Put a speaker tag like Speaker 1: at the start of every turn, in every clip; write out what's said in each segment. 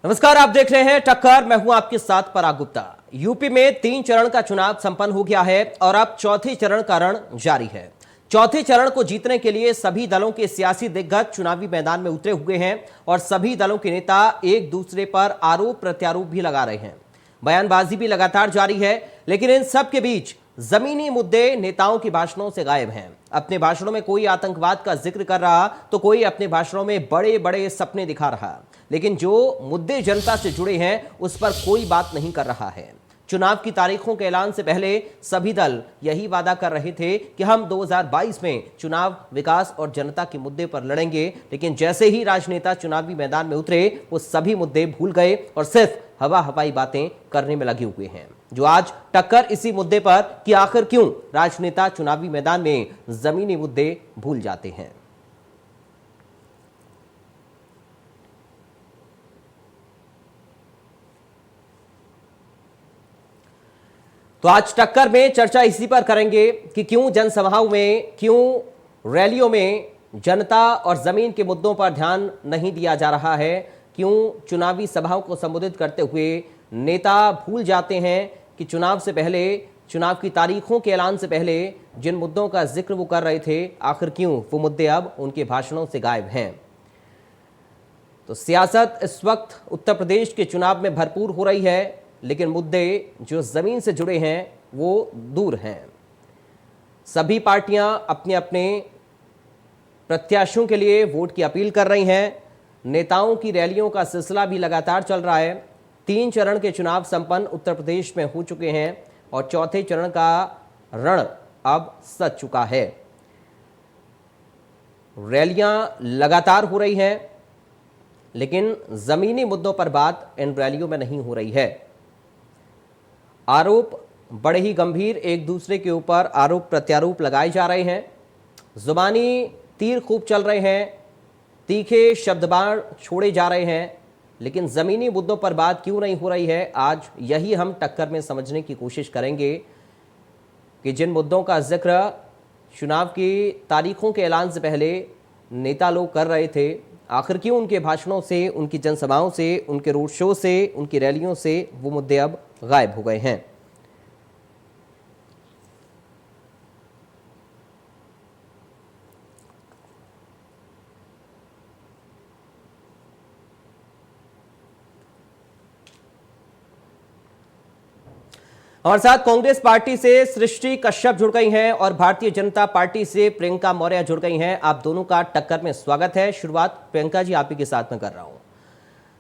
Speaker 1: नमस्कार, आप देख रहे हैं टक्कर। मैं हूं आपके साथ पराग गुप्ता। यूपी में 3 चरण का चुनाव संपन्न हो गया है और अब चौथे चरण का रण जारी है। चौथे चरण को जीतने के लिए सभी दलों के सियासी दिग्गज चुनावी मैदान में उतरे हुए हैं और सभी दलों के नेता एक दूसरे पर आरोप प्रत्यारोप भी लगा रहे हैं। बयानबाजी भी लगातार जारी है, लेकिन इन सब के बीच जमीनी मुद्दे नेताओं के भाषणों से गायब हैं। अपने भाषणों में कोई आतंकवाद का जिक्र कर रहा तो कोई अपने भाषणों में बड़े बड़े सपने दिखा रहा, लेकिन जो मुद्दे जनता से जुड़े हैं उस पर कोई बात नहीं कर रहा है। चुनाव की तारीखों के ऐलान से पहले सभी दल यही वादा कर रहे थे कि हम 2022 में चुनाव विकास और जनता के मुद्दे पर लड़ेंगे, लेकिन जैसे ही राजनेता चुनावी मैदान में उतरे वो सभी मुद्दे भूल गए और सिर्फ हवा हवाई बातें करने में लगे हुए हैं। जो आज टक्कर इसी मुद्दे पर कि आखिर क्यों राजनेता चुनावी मैदान में जमीनी मुद्दे भूल जाते हैं। तो आज टक्कर में चर्चा इसी पर करेंगे कि क्यों जनसभाओं में, क्यों रैलियों में जनता और जमीन के मुद्दों पर ध्यान नहीं दिया जा रहा है, क्यों चुनावी सभाओं को संबोधित करते हुए नेता भूल जाते हैं कि चुनाव से पहले, चुनाव की तारीखों के ऐलान से पहले जिन मुद्दों का जिक्र वो कर रहे थे, आखिर क्यों वो मुद्दे अब उनके भाषणों से गायब हैं। तो सियासत इस वक्त उत्तर प्रदेश के चुनाव में भरपूर हो रही है, लेकिन मुद्दे जो जमीन से जुड़े हैं वो दूर हैं। सभी पार्टियां अपने अपने प्रत्याशियों के लिए वोट की अपील कर रही हैं। नेताओं की रैलियों का सिलसिला भी लगातार चल रहा है। 3 चरण के चुनाव संपन्न उत्तर प्रदेश में हो चुके हैं और चौथे चरण का रण अब सज चुका है। रैलियां लगातार हो रही हैं, लेकिन जमीनी मुद्दों पर बात इन रैलियों में नहीं हो रही है। आरोप बड़े ही गंभीर एक दूसरे के ऊपर आरोप प्रत्यारोप लगाए जा रहे हैं। जुबानी तीर खूब चल रहे हैं, तीखे शब्दबाण छोड़े जा रहे हैं, लेकिन जमीनी मुद्दों पर बात क्यों नहीं हो रही है, आज यही हम टक्कर में समझने की कोशिश करेंगे कि जिन मुद्दों का जिक्र चुनाव की तारीखों के ऐलान से पहले नेता लोग कर रहे थे, आखिर क्यों उनके भाषणों से, उनकी जनसभाओं से, उनके रोड शो से, उनकी रैलियों से वो मुद्दे अब गायब हो गए हैं। हमारे साथ कांग्रेस पार्टी से सृष्टि कश्यप जुड़ गई हैं और भारतीय जनता पार्टी से प्रियंका मौर्य जुड़ गई हैं। आप दोनों का टक्कर में स्वागत है। शुरुआत प्रियंका जी आप ही के साथ में कर रहा हूं।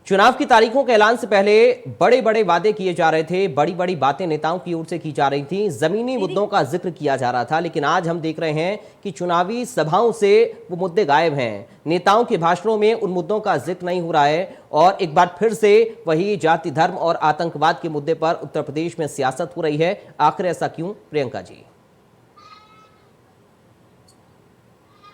Speaker 1: चुनाव की तारीखों के ऐलान से पहले बड़े बड़े वादे किए जा रहे थे, बड़ी बड़ी बातें नेताओं की ओर से की जा रही थी, जमीनी मुद्दों का जिक्र किया जा रहा था, लेकिन आज हम देख रहे हैं कि चुनावी सभाओं से वो मुद्दे गायब हैं। नेताओं के भाषणों में उन मुद्दों का जिक्र नहीं हो रहा है और एक बार फिर से वही जाति, धर्म और आतंकवाद के मुद्दे पर उत्तर प्रदेश में सियासत हो रही है। आखिर ऐसा क्यों, प्रियंका जी?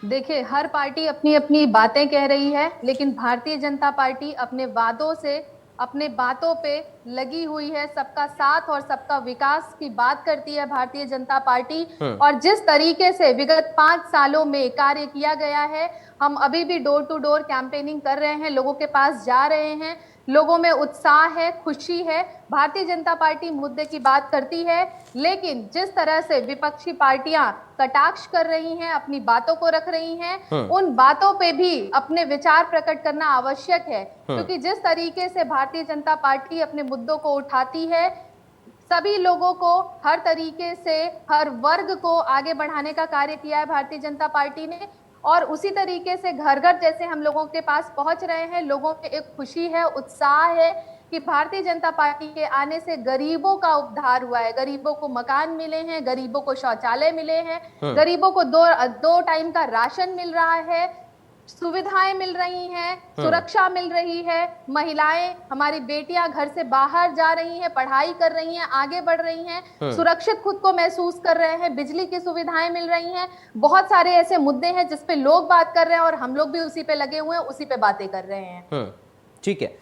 Speaker 2: देखिए, हर पार्टी अपनी अपनी बातें कह रही है, लेकिन भारतीय जनता पार्टी अपने वादों से, अपने बातों पे लगी हुई है। सबका साथ और सबका विकास की बात करती है भारतीय जनता पार्टी। और जिस तरीके से विगत 5 सालों में कार्य किया गया है, हम अभी भी डोर टू डोर कैंपेनिंग कर रहे हैं, लोगों के पास जा रहे हैं, लोगों में उत्साह है, खुशी है। भारतीय जनता पार्टी मुद्दे की बात करती है, लेकिन जिस तरह से विपक्षी पार्टियां कटाक्ष कर रही हैं, अपनी बातों को रख रही हैं, उन बातों पे भी अपने विचार प्रकट करना आवश्यक है। क्योंकि जिस तरीके से भारतीय जनता पार्टी अपने मुद्दों को उठाती है, सभी लोगों को हर तरीके से, हर वर्ग को आगे बढ़ाने का कार्य किया है भारतीय जनता पार्टी ने। और उसी तरीके से घर घर जैसे हम लोगों के पास पहुंच रहे हैं, लोगों में एक खुशी है, उत्साह है कि भारतीय जनता पार्टी के आने से गरीबों का उद्धार हुआ है। गरीबों को मकान मिले हैं, गरीबों को शौचालय मिले हैं, गरीबों को दो टाइम का राशन मिल रहा है, सुविधाएं मिल रही हैं, सुरक्षा मिल रही है। महिलाएं, हमारी बेटियां घर से बाहर जा रही हैं, पढ़ाई कर रही हैं, आगे बढ़ रही हैं, सुरक्षित खुद को महसूस कर रहे हैं, बिजली की सुविधाएं मिल रही हैं। बहुत सारे ऐसे मुद्दे हैं जिस पे लोग बात कर रहे हैं और हम लोग भी उसी पे लगे हुए हैं, उसी पे बातें कर रहे हैं।
Speaker 1: ठीक है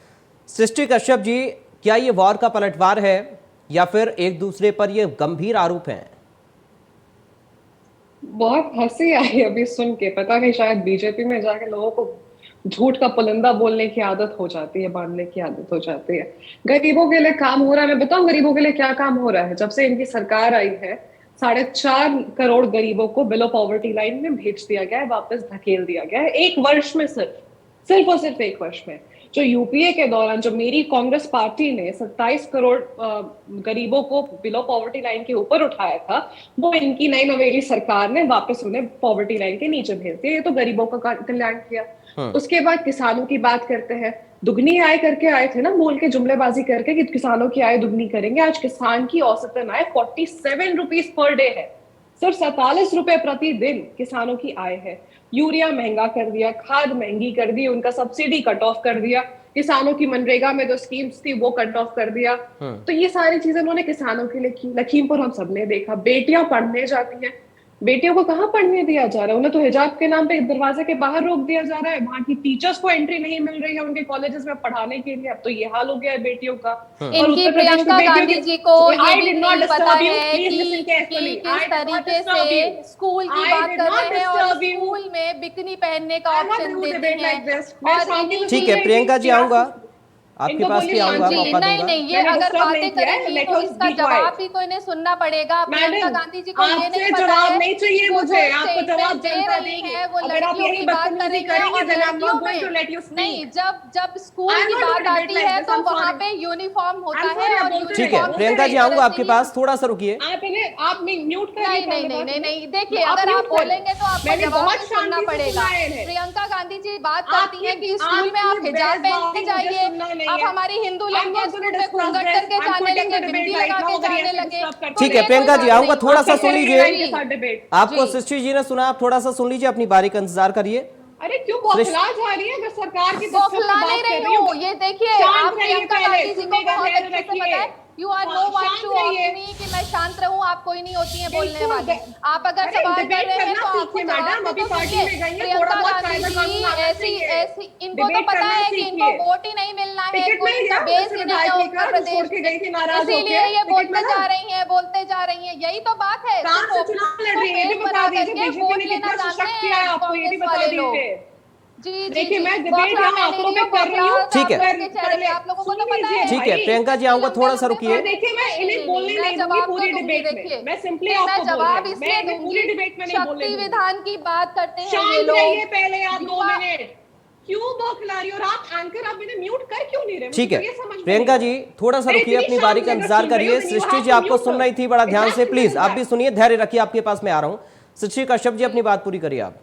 Speaker 1: सृष्टि कश्यप जी, क्या ये वॉर का पलटवार है या फिर एक दूसरे पर ये गंभीर आरोप हैं?
Speaker 3: बहुत हंसी आई अभी सुन के। पता नहीं शायद बीजेपी में जाके लोगों को झूठ का पुलंदा बोलने की आदत हो जाती है, बांधने की आदत हो जाती है। गरीबों के लिए काम हो रहा है, मैं बताऊं गरीबों के लिए क्या काम हो रहा है। जब से इनकी सरकार आई है 4.5 करोड़ गरीबों को बिलो पॉवर्टी लाइन में भेज दिया गया है, वापस धकेल दिया गया है एक वर्ष में, सिर्फ सिर्फ और सिर्फ एक वर्ष में। जो यूपीए के दौरान जो मेरी कांग्रेस पार्टी ने 27 करोड़ गरीबों को बिलो पॉवर्टी लाइन के ऊपर उठाया था, वो इनकी नई नवेली सरकार ने वापस उन्हें पॉवर्टी लाइन के नीचे भेज दिया। ये तो गरीबों का कल्याण किया। उसके बाद किसानों की बात करते हैं, दुगनी आय करके आए थे ना, बोल के जुमलेबाजी करके कि किसानों की आय दुगनी करेंगे। आज किसान की औसतन आय 47 रुपीज पर डे है, सिर्फ 47 रुपए प्रतिदिन किसानों की आय है। यूरिया महंगा कर दिया, खाद महंगी कर दी, उनका सब्सिडी कट ऑफ कर दिया, किसानों की मनरेगा में जो स्कीम्स थी वो कट ऑफ कर दिया। तो ये सारी चीजें उन्होंने किसानों के लिए की। लखीमपुर हम सबने देखा, बेटियां पढ़ने जाती हैं, बेटियों को कहाँ पढ़ने दिया जा रहा है, उन्हें तो हिजाब के नाम पे दरवाजे के बाहर रोक दिया जा रहा है। वहां की टीचर्स को एंट्री नहीं मिल रही है उनके कॉलेजेस में पढ़ाने के लिए। अब तो ये हाल हो गया है बेटियों का। और
Speaker 2: इनकी
Speaker 3: उत्तर प्रदेश
Speaker 2: प्रियंका
Speaker 3: में
Speaker 2: गांधी जी को ये भी नहीं पता है कि
Speaker 3: कि
Speaker 2: किस तरीके से स्कूल की बात कर रहे हैं और स्कूल में बिकनी पहनने का ऑप्शन देते हैं। और इन्हीं
Speaker 1: ठीक है प्रियंका जी, आऊंगा आपके पास भी आऊंगा, मौका
Speaker 2: नहीं
Speaker 1: दूंगा।
Speaker 2: नहीं, ये अगर बातें करेंगी तो इसका जवाब भी तो इन्हें सुनना पड़ेगा। प्रियंका गांधी जी को ये नहीं पता है,
Speaker 3: नहीं चाहिए मुझे, आपको जवाब
Speaker 2: दे
Speaker 3: जनता
Speaker 2: रही
Speaker 3: देगी।
Speaker 2: है वो
Speaker 3: अगर आप
Speaker 2: लड़कियों
Speaker 3: यही
Speaker 2: की बात
Speaker 3: बदतमीजी
Speaker 2: करेंगे और
Speaker 3: करेंगे, then I'm
Speaker 2: लड़कियों
Speaker 3: not going to let you
Speaker 2: में
Speaker 3: speak.
Speaker 2: नहीं, जब स्कूल
Speaker 3: I'm
Speaker 2: की
Speaker 3: not
Speaker 2: बात
Speaker 3: going to
Speaker 2: आती
Speaker 3: debate
Speaker 2: है
Speaker 3: like this,
Speaker 2: तो
Speaker 3: I'm
Speaker 2: वहाँ
Speaker 3: sorry.
Speaker 2: पे यूनिफॉर्म होता
Speaker 3: I'm sorry,
Speaker 2: है
Speaker 3: आप
Speaker 2: और
Speaker 3: बोलते
Speaker 1: ठीक है
Speaker 3: रहिए।
Speaker 1: प्रियंका जी, आऊंगा आपके पास, थोड़ा सा रुकिए।
Speaker 3: आप म्यूट करिए।
Speaker 2: नहीं नहीं नहीं नहीं नहीं, देखिए अगर आप बोलेंगे तो आपको जवाब भी सुनना पड़ेगा। प्रियंका गांधी जी बात करती हैं कि स्कूल में आप हिजाब पहन के जाइए, आप हमारी हिंदू लड़कियां स्कूल में घूंघट करके जाने लगे, बिंदी लगा के जाने लगे।
Speaker 1: ठीक है प्रियंका जी, आऊंगा, थोड़ा सा सुन लीजिए। आपको
Speaker 2: जी।
Speaker 1: सृष्टि जी ने सुना, आप थोड़ा सा सुन लीजिए, अपनी बारी का इंतजार करिए।
Speaker 3: अरे क्यों बौखला जा रही है? अगर सरकार की
Speaker 2: बौखला नहीं रही हूँ, ये देखिए आप प्रियंका गांधी जी को बहुत अच्छे से पता है, you are no one to of me कि मैं शांत रहूं, आप कोई नहीं होती हैं बोलने वाली। आप अगर सवाल कर रहे हैं तो आपको जवाब भी तो दीजिए। प्रियंका गांधी जी ऐसी इनको तो पता है कि इनको वोट ही नहीं मिलना है, कोई इनका बेस ही नहीं है उत्तर प्रदेश में, इसीलिए ये बोलते जा रही हैं, बोलते जा रही हैं। यही तो बात है, बेस बना करके वोट लेना चाहते हैं कांग्रेस वाले लोग। जी
Speaker 3: देखिए मैं डिबेट यहाँ आंकड़ों पे कर रही हूँ।
Speaker 1: ठीक है
Speaker 2: आप लोगों को तो पता है।
Speaker 1: ठीक है प्रियंका जी, आऊंगा, थोड़ा सा रुकिए।
Speaker 3: देखिए मैं इन्हें बोलने नहीं दूंगी पूरी डिबेट में, मैं सिंपली आपको
Speaker 2: जवाब इसलिए दूंगी,
Speaker 3: पूरी डिबेट में नहीं बोलने
Speaker 2: शक्ति विधान की बात करते हैं ये
Speaker 3: शांत
Speaker 2: लोग।
Speaker 3: रहिए पहले आप 2 मिनट। क्यों बौखला रही हो? और आप एंकर, आप इन्हें म्यूट कर क्यों नहीं रहे?
Speaker 1: ठीक है प्रियंका जी, थोड़ा सा रुकिए, अपनी बारी का इंतजार करिए। सृष्टि जी आपको सुन रही थी बड़ा ध्यान से, प्लीज आप भी सुनिए, धैर्य रखिए, आपके पास मैं आ रहा हूँ। सृष्टि कश्यप जी अपनी बात पूरी करिए आप।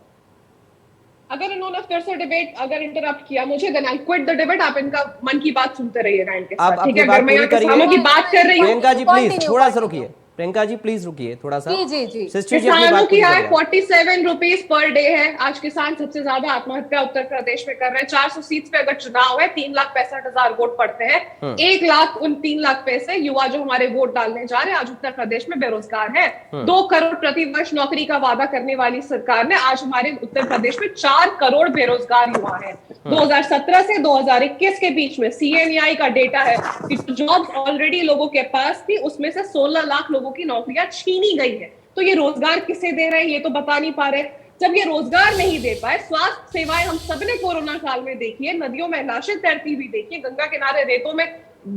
Speaker 3: अगर इन्होंने फिर से डिबेट अगर इंटरप्ट किया मुझे, then I quit the debate. आप इनका मन की बात सुनते रहिएगा इनके साथ, ठीक है? अगर मैं किसानों की बात कर रही हूँ,
Speaker 1: प्रियंका जी प्लीज थोड़ा सा रुकिए, प्रियंका जी प्लीज रुकिए थोड़ा सा।
Speaker 2: जी जी जी,
Speaker 3: किसानों की आय 47 रुपीज पर डे है। आज किसान सबसे ज्यादा आत्महत्या उत्तर प्रदेश में कर रहे हैं। 400 सीट पे अगर चुनाव है, 3,65,000 वोट पड़ते हैं। 1 लाख उन 3 लाख पे से युवा जो हमारे वोट डालने जा रहे हैं आज उत्तर प्रदेश में बेरोजगार है। 2 करोड़ प्रति वर्ष नौकरी का वादा करने वाली सरकार ने आज हमारे उत्तर प्रदेश में 4 करोड़ बेरोजगार युवा है। 2017 से 2021 के बीच में CNEI का डेटा है कि जॉब्स ऑलरेडी लोगों के पास थी, उसमें से 16 लाख लोगों की नौकरियां छीनी गई है। तो ये रोजगार किसे दे रहे हैं ये तो बता नहीं पा रहे। जब ये रोजगार नहीं दे पाए, स्वास्थ्य सेवाएं हम सबने कोरोना काल में देखी है, नदियों में लाशें तैरती हुई देखी है, गंगा किनारे रेतों में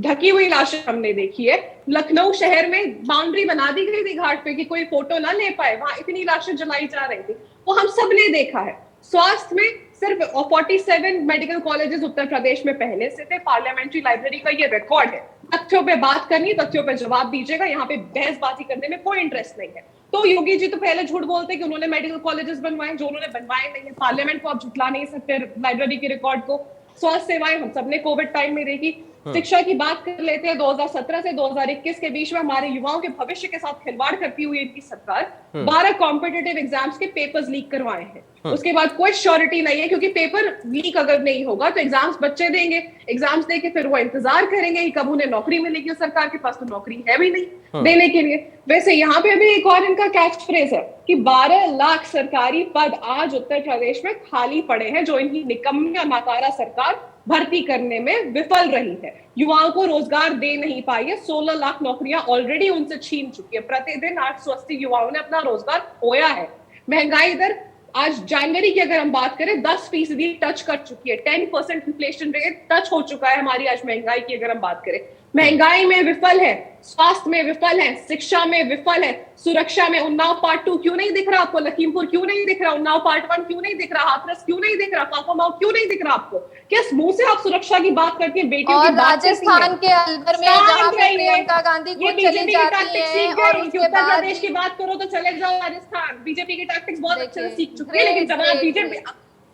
Speaker 3: ढकी हुई लाशें हमने देखी है। लखनऊ शहर में बाउंड्री बना दी गई थी घाट पे कि कोई फोटो ना ले पाए, वहां इतनी लाशें जलाई जा रही थी, वो हम सबने देखा है। स्वास्थ्य में सिर्फ 47 मेडिकल कॉलेजेस उत्तर प्रदेश में पहले से थे। पार्लियामेंट्री लाइब्रेरी का ये रिकॉर्ड है। तथ्यों पे बात करनी, तथ्यों पे जवाब दीजिएगा, यहाँ पे बहसबाजी करने में कोई इंटरेस्ट नहीं है। तो योगी जी तो पहले झूठ बोलते कि उन्होंने मेडिकल कॉलेजेस बनवाए, जो उन्होंने बनवाए नहीं है। पार्लियामेंट को आप झुटला नहीं सकते लाइब्रेरी के रिकॉर्ड को। स्वास्थ्य सेवाएं हम सबने कोविड टाइम में देखी। शिक्षा की बात कर लेते हैं, 2017 से 2021 के बीच में हमारे युवाओं के भविष्य के साथ खिलवाड़ करती हुई इनकी सरकार 12 कॉम्पिटिटिव एग्जाम्स के पेपर्स लीक करवाए हैं। उसके बाद कोई श्योरिटी नहीं है, क्योंकि पेपर लीक अगर नहीं होगा तो एग्जाम्स बच्चे देंगे, एग्जाम्स देके फिर वो इंतजार करेंगे कि कब उन्हें नौकरी मिलेगी। और सरकार के पास तो नौकरी है भी नहीं देने के लिए। वैसे यहाँ पे भी एक और इनका कैच फ्रेज है कि 12 लाख सरकारी पद आज उत्तर प्रदेश में खाली पड़े हैं, जो इनकी निकम्मी और नाकारा सरकार भर्ती करने में विफल रही है। युवाओं को रोजगार दे नहीं पाई है। 16 लाख नौकरियां ऑलरेडी उनसे छीन चुकी है। प्रतिदिन 880 युवाओं ने अपना रोजगार खोया है। महंगाई दर आज जनवरी की अगर हम बात करें 10% टच कर चुकी है, 10% इन्फ्लेशन रेट टच हो चुका है हमारी। आज महंगाई की अगर हम बात करें, महंगाई में विफल है, स्वास्थ्य में विफल है, शिक्षा में विफल है, सुरक्षा में उन्नाव पार्ट 2 क्यों नहीं दिख रहा आपको, लखीमपुर क्यों नहीं दिख रहा, उन्नाव पार्ट 1 क्यों नहीं दिख रहा, हाथरस क्यों नहीं दिख रहा, फाफामाओ क्यों नहीं दिख रहा आपको? किस मुंह से आप सुरक्षा की बात करती है, बेटियों की बात करती है?
Speaker 2: राजस्थान के अलवर में जहां पे प्रियंका गांधी खुद चली जाती हैं और उसके
Speaker 3: उत्तर
Speaker 2: बाद
Speaker 3: प्रदेश की बात करो तो चले जाओ राजस्थान, बीजेपी की टैक्टिक्स बहुत अच्छे से सीख चुकी है, लेकिन जवाब दीजिए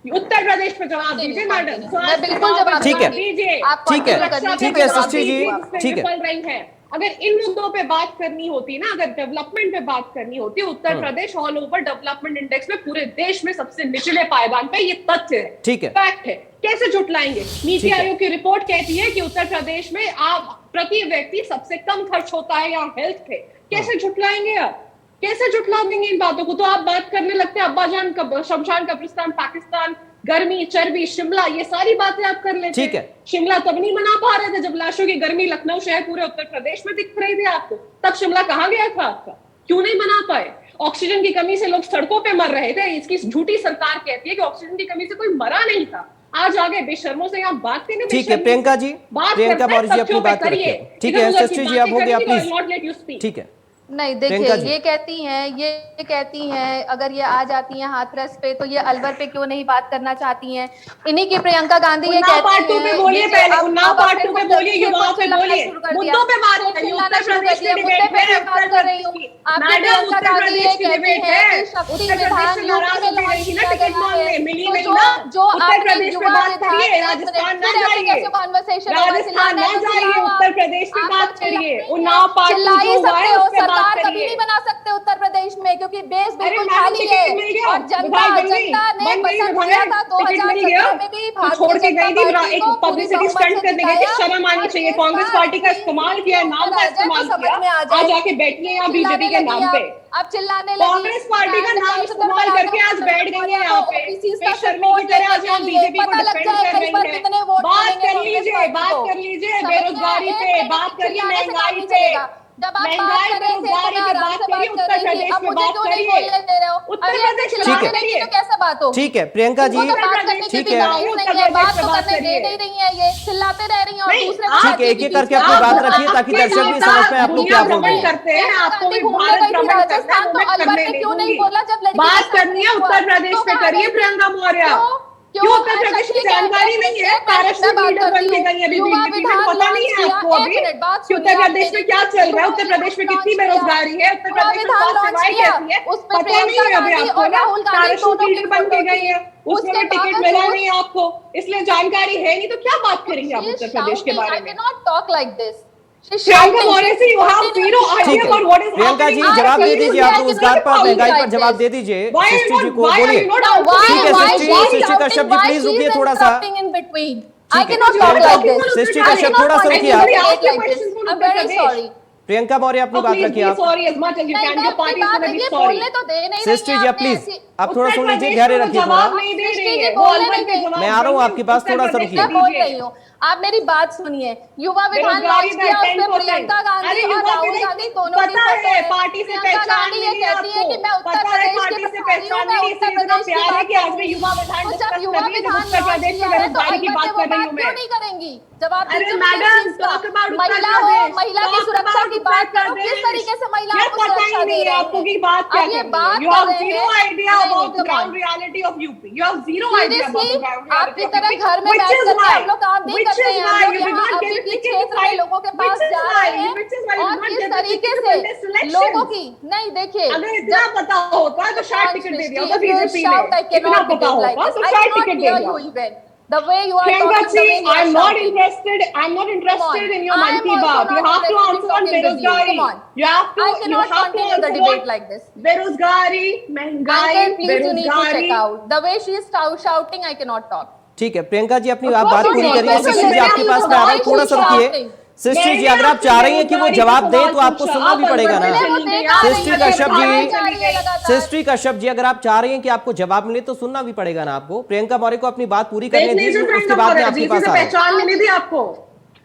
Speaker 3: उत्तर प्रदेश पे, जवाब दीजिए मैडम।
Speaker 2: मैं बिल्कुल जवाब
Speaker 1: ठीक है,
Speaker 3: दीजिए,
Speaker 1: ठीक है, ठीक है सृष्टि जी, ठीक है।
Speaker 3: विफल रही है। अगर इन मुद्दों पे बात करनी होती ना, अगर डेवलपमेंट पे बात करनी होती, Uttar Pradesh all over development index में पूरे देश में सबसे निचले पायदान पे, ये तथ्य है,
Speaker 1: ठीक है,
Speaker 3: फैक्ट है। कैसे जुटलाएंगे? नीति आयोग की रिपोर्ट कहती है कि उत्तर प्रदेश में आप प्रति व्यक्ति सबसे कम खर्च होता है यहाँ हेल्थ पे। कैसे जुटलाएंगे आप? कैसे जुटला देंगे इन बातों को? तो आप बात करने लगते हैं अब्बाजान, शमशान कब्रिस्तान, पाकिस्तान, गर्मी, चर्बी, शिमला, ये सारी बातें आप कर लेते
Speaker 1: ठीक है।
Speaker 3: शिमला तब नहीं मना पा रहे थे जब लाशों की गर्मी लखनऊ शहर पूरे उत्तर प्रदेश में दिख रही थी आपको, तब शिमला कहाँ गया था आपका? क्यों नहीं मना पाए? ऑक्सीजन की कमी से लोग सड़कों पे मर रहे थे, इसकी झूठी सरकार कहती है कि ऑक्सीजन की कमी से कोई मरा नहीं था। आज आगे बेशर्मों से यहाँ बात करने,
Speaker 1: ठीक है प्रियंका जी, प्रियंका मौर्य जी अपनी बात करिए। ठीक है सृष्टि जी, अब हो गया प्लीज। ठीक है,
Speaker 2: नहीं देखिए, ये कहती हैं अगर ये आ जाती हैं हाथरस पे तो ये अलवर पे क्यों नहीं बात करना चाहती हैं? इन्हीं की प्रियंका गांधी ये कहती हैं,
Speaker 3: बोलिए पहले उन्नाव पार्ट 2 पे बोलिए, युवाओं पे बोलिए, मुद्दों पे बात करिए। उत्तर प्रदेश की डिबेट है,
Speaker 2: बात कर रही हूँ।
Speaker 3: मैडम उत्तर प्रदेश की डिबेट है, उत्तर प्रदेश से नाराज होती रही थी ना टिकट मांगने, मिली नहीं ना। उत्तर प्रदेश पे बात करिए, राजस्थान ना जाइए, राजस्थान ना जाइए, उत्तर प्रदेश पे बात करिए। उन्नाव पार्ट 2 जो हुआ है उस पे बात
Speaker 2: कभी नहीं बना सकते उत्तर प्रदेश में, क्योंकि बेस बिल्कुल खाली है और जनता ने पसंद किया था 2017 में भी
Speaker 3: छोड़ के गई थी, एक पब्लिसिटी स्टंट करने गई थी। शर्म आनी चाहिए, कांग्रेस पार्टी का इस्तेमाल किया, नाम का इस्तेमाल किया, आज जाके बैठी है यहाँ बीजेपी के नाम पे।
Speaker 2: अब चिल्लाने लगी,
Speaker 3: कांग्रेस पार्टी का नाम इस्तेमाल करके आज बैठ गई है यहाँ पे, बेशर्मी की तरह आज यहाँ बीजेपी को डिफेंड कर रही है। बात कर लीजिए, बात कर लीजिए बेरोजगारी पे, बात करिए महंगाई पे,
Speaker 2: जब आप बात कर रहे थे तो आराम से बात कर रही थी, अब मुझे क्यों नहीं बोलने दे रहे हो?
Speaker 3: उत्तर प्रदेश
Speaker 2: तो कैसे बात हो?
Speaker 1: ठीक है प्रियंका जी, ठीक है,
Speaker 2: बात तो करने दे नहीं रही है, ये चिल्लाते रह रही है और दूसरे
Speaker 1: ठीक है, एक एक करके अपनी बात रखिए ताकि दर्शक भी समझ पाए आपको क्या बोल रहे हैं।
Speaker 3: करते हैं आपको भी भारत भ्रमण करना है, मैं करने नहीं दूंगी। बात करनी है उत्तर प्रदेश पे करिए प्रियंका मौर्य। क्यों उत्तर प्रदेश की जानकारी नहीं है? पैराशूट लीडर बन के गई अभी पता नहीं है आपको अभी कि उत्तर प्रदेश में क्या चल रहा है, उत्तर प्रदेश में कितनी बेरोजगारी है, उत्तर प्रदेश में स्वास्थ्य सेवाएं कैसी है, पता नहीं है अभी आपको ना। पैराशूट लीडर बन के गई है, उसमें भी टिकट मिला नहीं है आपको, इसलिए जानकारी है नहीं, तो क्या बात करेंगे आप उत्तर प्रदेश के बारे में?
Speaker 1: प्रियंका जी जवाब दे दीजिए, आप रोजगार पर महंगाई पर जवाब दे दीजिए सृष्टि जी को, बोलिए। ठीक है सृष्टि कश्यप जी प्लीज रुकिए थोड़ा सा, सृष्टि कश्यप थोड़ा सा रुकिए आप। प्रियंका मौर्य अपनी बात रखिए आप। सृष्टि जी प्लीज आप थोड़ा सुन लीजिए, धैर्य रखिए थोड़ा, मैं आ रहा हूँ आपके पास, थोड़ा सा रुकिए।
Speaker 2: आप मेरी बात सुनिए। युवा विधान लॉन्च किया, उसमें प्रियंका गांधी और राहुल गांधी दोनों की फोटो है।
Speaker 3: पार्टी से
Speaker 2: प्रियंका गांधी ये कहती है कि मैं उत्तर प्रदेश की प्रभारी हूं, मैं उत्तर प्रदेश की बात करूंगी। तो जब युवा विधान लॉन्च किया है तो अलबत्ते वो बात क्यों नहीं करेंगी? जब आप महिला हो, महिला की सुरक्षा की बात करो, किस तरीके से महिलाओं को सुरक्षा दे रहे हैं? अब ये बात कर रहे हैं, आपकी तरह घर में बैठ करके हम लोग काम नहीं करते हैं, हम लोग यहाँ अभी भी क्षेत्र में लोगों के पास जा रहे हैं और किस तरीके से लोगों की नहीं देखिए,
Speaker 3: अगर इतना पता होता तो शायद टिकट दे दिया होता बीजेपी ने, इतना पता होता तो शायद टिकट दे दिया।
Speaker 2: The way you are talking, the way you are
Speaker 3: I'm not interested in your man ki baat. You have to answer on बेरोजगारी. You have to
Speaker 2: continue the debate like this.
Speaker 3: बेरोजगारी, महंगाई, बेरोजगारी.
Speaker 2: The way she is shouting, I cannot talk.
Speaker 1: ठीक है प्रियंका जी अपनी बात पूरी करिए। सृष्टि जी आपके पास में आ रहा है, थोड़ा सा रुकिए। सृष्टि जी अगर आप चाह रही हैं कि वो जवाब दें तो आपको सुनना भी पड़ेगा ना। सृष्टि कश्यप जी अगर आप चाह रही हैं कि आपको जवाब मिले तो सुनना भी पड़ेगा ना आपको। प्रियंका मौर्य को अपनी बात पूरी करने दीजिए, उसके बाद में आपके पास
Speaker 3: पहचान मिली थी आपको।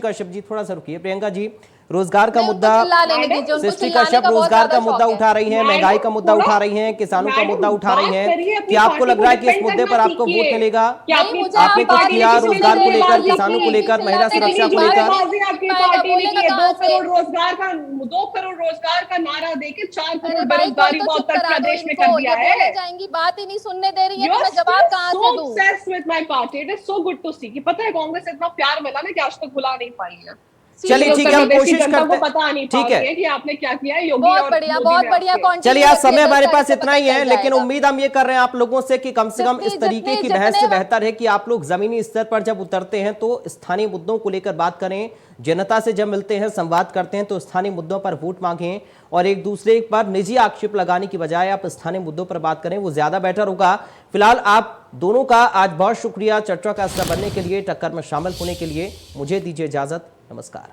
Speaker 1: कश्यप जी, थोड़ा सा रुकिए। प्रियंका जी, रोजगार का
Speaker 2: नहीं,
Speaker 1: मुद्दा,
Speaker 2: उनको चिल्लाने नहीं दीजिए, उनको
Speaker 1: सृष्टि
Speaker 2: चिल्लाने
Speaker 1: कश्यप
Speaker 2: का बहुत
Speaker 1: रोजगार का
Speaker 2: ज्यादा
Speaker 1: मुद्दा
Speaker 2: शौक
Speaker 1: उठा रही हैं, महंगाई का मुद्दा उठा रही हैं, किसानों का मुद्दा उठा रही हैं। क्या आपको लग रहा है कि इस मुद्दे पर आपको वोट मिलेगा?
Speaker 2: नहीं, मुझे
Speaker 1: आपने
Speaker 2: आप
Speaker 1: कुछ
Speaker 2: बात
Speaker 1: किया
Speaker 2: नहीं
Speaker 1: रोजगार को
Speaker 2: सुनने
Speaker 1: लेकर,
Speaker 2: दे,
Speaker 1: किसानों को लेकर, महिला
Speaker 2: चिल्लाते
Speaker 1: सुरक्षा को
Speaker 2: नहीं,
Speaker 1: लेकर?
Speaker 3: आपकी पार्टी ने की है। 2 करोड़ रोजगार का नारा देके 4
Speaker 2: अरे
Speaker 3: करोड़
Speaker 2: भाई कोई
Speaker 3: बेरोजगारी
Speaker 2: तो
Speaker 3: युवा
Speaker 2: चुप
Speaker 3: उत्तर
Speaker 2: करा दो
Speaker 3: प्रदेश में
Speaker 2: इनको,
Speaker 3: कर दिया
Speaker 2: ये बोले
Speaker 3: है।
Speaker 2: जाएंगी, बात ही नहीं सुनने दे रही है, तो
Speaker 3: You're
Speaker 2: मैं जवाब
Speaker 3: still
Speaker 2: कहाँ
Speaker 3: so
Speaker 2: से दूं?
Speaker 3: obsessed with my party. It is so good to see कि पता है कांग्रेस से इतना प्यार मिला ना कि आज तक भुला नहीं पाई है।
Speaker 1: चलिए ठीक है, हम
Speaker 3: उत्तर प्रदेश की
Speaker 1: कोशिश
Speaker 3: जनता
Speaker 1: करते
Speaker 3: को पता नहीं
Speaker 1: ठीक है।
Speaker 3: कि आपने क्या किया है, योगी
Speaker 2: बहुत
Speaker 3: और
Speaker 2: बढ़िया,
Speaker 3: मोदी
Speaker 2: बहुत
Speaker 3: ने
Speaker 2: बढ़िया
Speaker 3: आपके।
Speaker 2: कंटिन्यू
Speaker 1: चलिए, आज समय
Speaker 2: रखिए,
Speaker 1: हमारे
Speaker 2: 10
Speaker 1: पास
Speaker 2: तारीख से
Speaker 1: इतना ही
Speaker 2: पता
Speaker 1: है,
Speaker 2: चल
Speaker 1: लेकिन
Speaker 2: जाएगा।
Speaker 1: उम्मीद हम ये कर रहे हैं आप लोगों से कि कम से कम इस तरीके की बहस से बेहतर है कि आप लोग जमीनी स्तर पर जब उतरते हैं तो स्थानीय मुद्दों को लेकर बात करें, जनता से जब मिलते हैं, संवाद करते हैं तो स्थानीय मुद्दों पर वोट मांगें और एक दूसरे पर निजी आक्षेप लगाने की बजाय आप स्थानीय मुद्दों पर बात करें, वो ज्यादा बेटर होगा। फिलहाल आप दोनों का आज बहुत शुक्रिया चर्चा का हिस्सा बनने के लिए, टक्कर में शामिल होने के लिए। मुझे दीजिए इजाजत, नमस्कार।